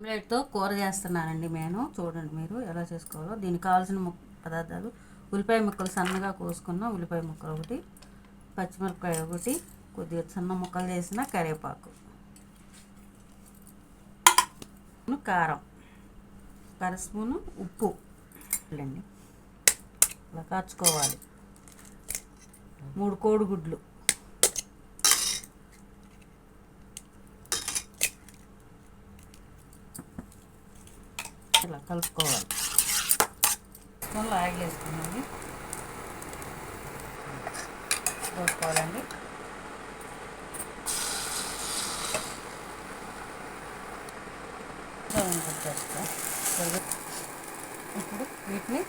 ఆమ్లెట్తో కూర చేస్తున్నానండి నేను. చూడండి మీరు ఎలా చేసుకోవాలో. దీనికి కావాల్సిన పదార్థాలు: ఉల్లిపాయ ముక్కలు సన్నగా కోసుకున్న ఉల్లిపాయ ముక్కలు ఒకటి, పచ్చిమిరపకాయ ఒకటి, కొద్దిగా చిన్న ముక్కలు చేసిన కరివేపాకు, కారం, అర స్పూను ఉప్పు అండి. ఇలా కాచుకోవాలి. 3 కోడిగుడ్లు, ఇలా కలుపుకోవాలి. స్పూన్లో ఆయిల్ వేసుకున్నాండి, వేసుకోవాలండి. ఇప్పుడు వీటిని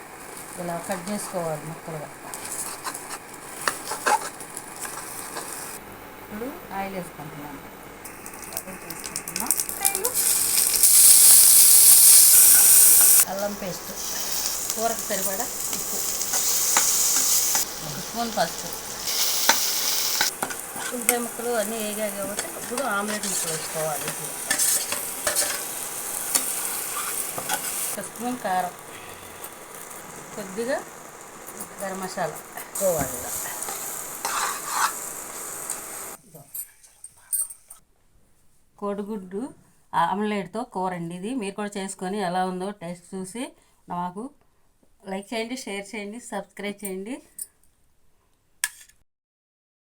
ఇలా కట్ చేసుకోవాలి ముక్కలుగా. ఇప్పుడు ఆయిల్ వేసుకుంటున్నాను. అల్లం పేస్ట్, కూరకు సరిపడా ఉప్పు, 1 స్పూన్ పసుపు. ఉల్లిపాయ ముక్కలు అన్నీ వేగాయి కాబట్టి ఇప్పుడు ఆమ్లెట్ ముక్కలు వేసుకోవాలి. 1 స్పూన్ కారం, కొద్దిగా గరం మసాలా వేసుకోవాలి. కోడిగుడ్డు ఆమ్లెట్తో కూర అండి ఇది. మీరు కూడా చేసుకొని ఎలా ఉందో టేస్ట్ చూసి నాకు లైక్ చేయండి, షేర్ చేయండి, సబ్స్క్రైబ్ చేయండి.